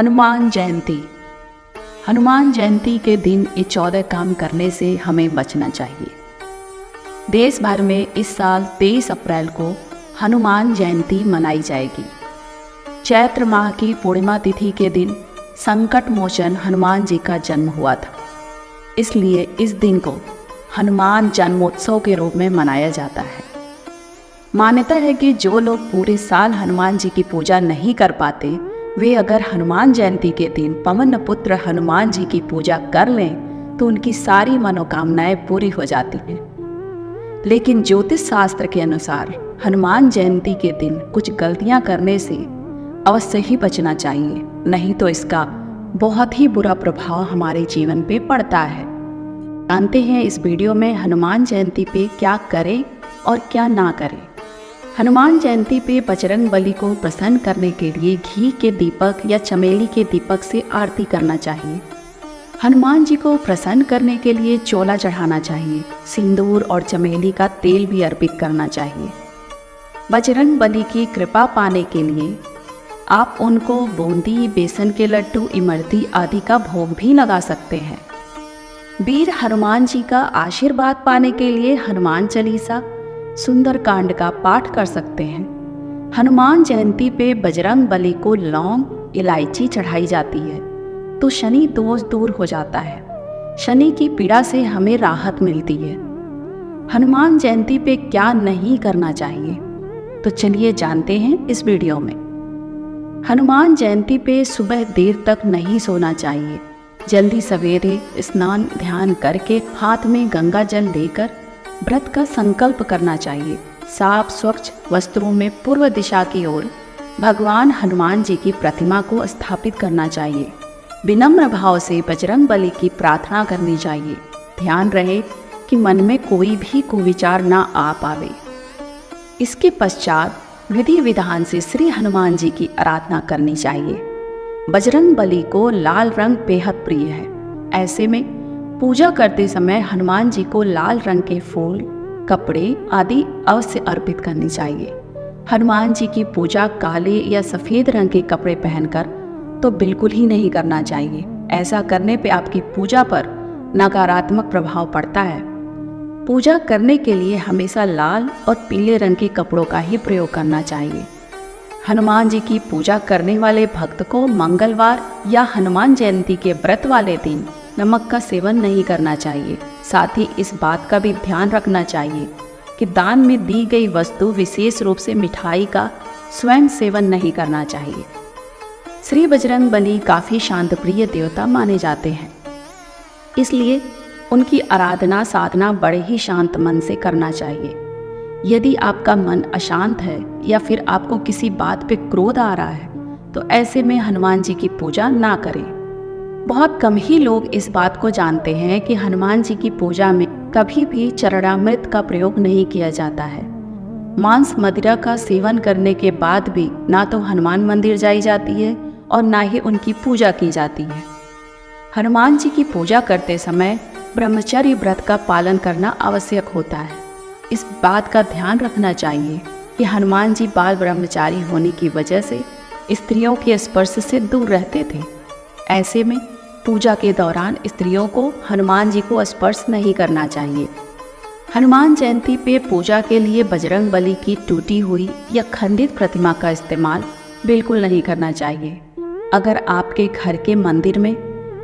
हनुमान जयंती। हनुमान जयंती के दिन ये 14 काम करने से हमें बचना चाहिए। देश भर में इस साल 23 अप्रैल को हनुमान जयंती मनाई जाएगी। चैत्र माह की पूर्णिमा तिथि के दिन संकट मोचन हनुमान जी का जन्म हुआ था, इसलिए इस दिन को हनुमान जन्मोत्सव के रूप में मनाया जाता है। मान्यता है कि जो लोग पूरे साल हनुमान जी की पूजा नहीं कर पाते, वे अगर हनुमान जयंती के दिन पवन पुत्र हनुमान जी की पूजा कर लें तो उनकी सारी मनोकामनाएं पूरी हो जाती हैं। लेकिन ज्योतिष शास्त्र के अनुसार हनुमान जयंती के दिन कुछ गलतियां करने से अवश्य ही बचना चाहिए, नहीं तो इसका बहुत ही बुरा प्रभाव हमारे जीवन पे पड़ता है। जानते हैं इस वीडियो में हनुमान जयंती पे क्या करें और क्या ना करें। हनुमान जयंती पे बजरंग बली को प्रसन्न करने के लिए घी के दीपक या चमेली के दीपक से आरती करना चाहिए। हनुमान जी को प्रसन्न करने के लिए चोला चढ़ाना चाहिए। सिंदूर और चमेली का तेल भी अर्पित करना चाहिए। बजरंग बली की कृपा पाने के लिए आप उनको बूंदी, बेसन के लड्डू, इमरती आदि का भोग भी लगा सकते हैं। वीर हनुमान जी का आशीर्वाद पाने के लिए हनुमान चालीसा, सुंदर कांड का पाठ कर सकते हैं। हनुमान जयंती पे बजरंग बली को लौंग, इलायची चढ़ाई जाती है तो शनि दोष दूर हो जाता है। शनि की पीड़ा से हमें राहत मिलती है। हनुमान जयंती पे क्या नहीं करना चाहिए, तो चलिए जानते हैं इस वीडियो में। हनुमान जयंती पे सुबह देर तक नहीं सोना चाहिए। जल्दी सवेरे स्नान ध्यान करके हाथ में गंगा जल लेकर व्रत का संकल्प करना चाहिए। साफ स्वच्छ वस्त्रों में पूर्व दिशा की ओर भगवान हनुमान जी की प्रतिमा को स्थापित करना चाहिए। विनम्र भाव से बजरंग बली की प्रार्थना करनी चाहिए। ध्यान रहे कि मन में कोई भी कुविचार ना आ पावे। इसके पश्चात विधि विधान से श्री हनुमान जी की आराधना करनी चाहिए। बजरंग बली को लाल रंग बेहद प्रिय है। ऐसे में पूजा करते समय हनुमान जी को लाल रंग के फूल, कपड़े आदि अवश्य अर्पित करनी चाहिए। हनुमान जी की पूजा काले या सफ़ेद रंग के कपड़े पहनकर तो बिल्कुल ही नहीं करना चाहिए। ऐसा करने पे आपकी पूजा पर नकारात्मक प्रभाव पड़ता है। पूजा करने के लिए हमेशा लाल और पीले रंग के कपड़ों का ही प्रयोग करना चाहिए। हनुमान जी की पूजा करने वाले भक्त को मंगलवार या हनुमान जयंती के व्रत वाले दिन नमक का सेवन नहीं करना चाहिए। साथ ही इस बात का भी ध्यान रखना चाहिए कि दान में दी गई वस्तु, विशेष रूप से मिठाई का स्वयं सेवन नहीं करना चाहिए। श्री बजरंग बली काफ़ी शांत प्रिय देवता माने जाते हैं, इसलिए उनकी आराधना साधना बड़े ही शांत मन से करना चाहिए। यदि आपका मन अशांत है या फिर आपको किसी बात पे क्रोध आ रहा है, तो ऐसे में हनुमान जी की पूजा ना करें। बहुत कम ही लोग इस बात को जानते हैं कि हनुमान जी की पूजा में कभी भी चरणामृत का प्रयोग नहीं किया जाता है। मांस मदिरा का सेवन करने के बाद भी ना तो हनुमान मंदिर जाई जाती है और ना ही उनकी पूजा की जाती है। हनुमान जी की पूजा करते समय ब्रह्मचर्य व्रत का पालन करना आवश्यक होता है। इस बात का ध्यान रखना चाहिए कि हनुमान जी बाल ब्रह्मचारी होने की वजह से स्त्रियों के स्पर्श से दूर रहते थे। ऐसे में पूजा के दौरान स्त्रियों को हनुमान जी को स्पर्श नहीं करना चाहिए। हनुमान जयंती पे पूजा के लिए बजरंग बली की टूटी हुई या खंडित प्रतिमा का इस्तेमाल बिल्कुल नहीं करना चाहिए। अगर आपके घर के मंदिर में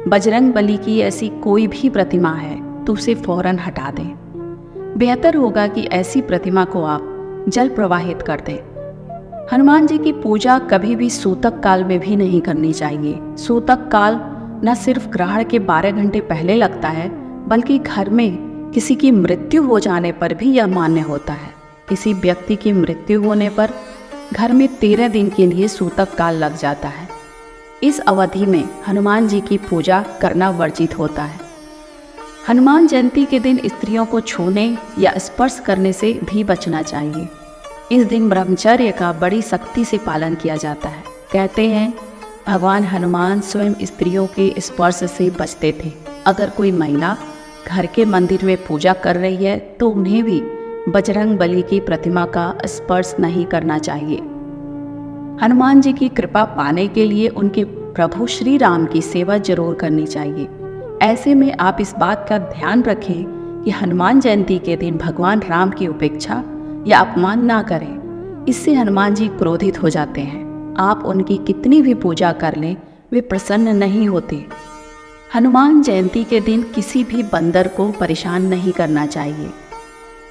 बजरंग बली की ऐसी कोई भी प्रतिमा है तो उसे फौरन हटा दें। बेहतर होगा कि ऐसी प्रतिमा को आप जल प्रवाहित कर दें। हनुमान जी की पूजा कभी भी सूतक काल में भी नहीं करनी चाहिए। सूतक काल न सिर्फ ग्रहण के 12 घंटे पहले लगता है, बल्कि घर में किसी की मृत्यु हो जाने पर भी यह मान्य होता है। किसी व्यक्ति की मृत्यु होने पर घर में 13 दिन के लिए सूतक काल लग जाता है। इस अवधि में हनुमान जी की पूजा करना वर्जित होता है। हनुमान जयंती के दिन स्त्रियों को छूने या स्पर्श करने से भी बचना चाहिए। इस दिन ब्रह्मचर्य का बड़ी सख्ती से पालन किया जाता है। कहते हैं भगवान हनुमान स्वयं स्त्रियों के स्पर्श से बचते थे। अगर कोई महिला घर के मंदिर में पूजा कर रही है तो उन्हें भी बजरंग बली की प्रतिमा का स्पर्श नहीं करना चाहिए। हनुमान जी की कृपा पाने के लिए उनके प्रभु श्री राम की सेवा जरूर करनी चाहिए। ऐसे में आप इस बात का ध्यान रखें कि हनुमान जयंती के दिन भगवान राम की उपेक्षा या अपमान ना करें। इससे हनुमान जी क्रोधित हो जाते हैं। आप उनकी कितनी भी पूजा कर लें, वे प्रसन्न नहीं होते। हनुमान जयंती के दिन किसी भी बंदर को परेशान नहीं करना चाहिए,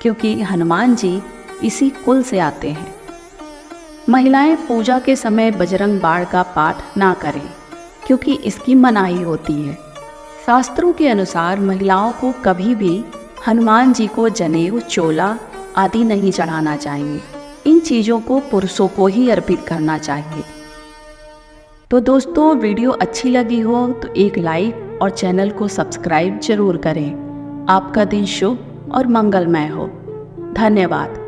क्योंकि हनुमान जी इसी कुल से आते हैं। महिलाएं पूजा के समय बजरंग बाण का पाठ ना करें, क्योंकि इसकी मनाही होती है। शास्त्रों के अनुसार महिलाओं को कभी भी हनुमान जी को जनेऊ, चोला आदि नहीं चढ़ाना चाहिए। इन चीज़ों को पुरुषों को ही अर्पित करना चाहिए। तो दोस्तों, वीडियो अच्छी लगी हो तो एक लाइक और चैनल को सब्सक्राइब जरूर करें। आपका दिन शुभ और मंगलमय हो। धन्यवाद।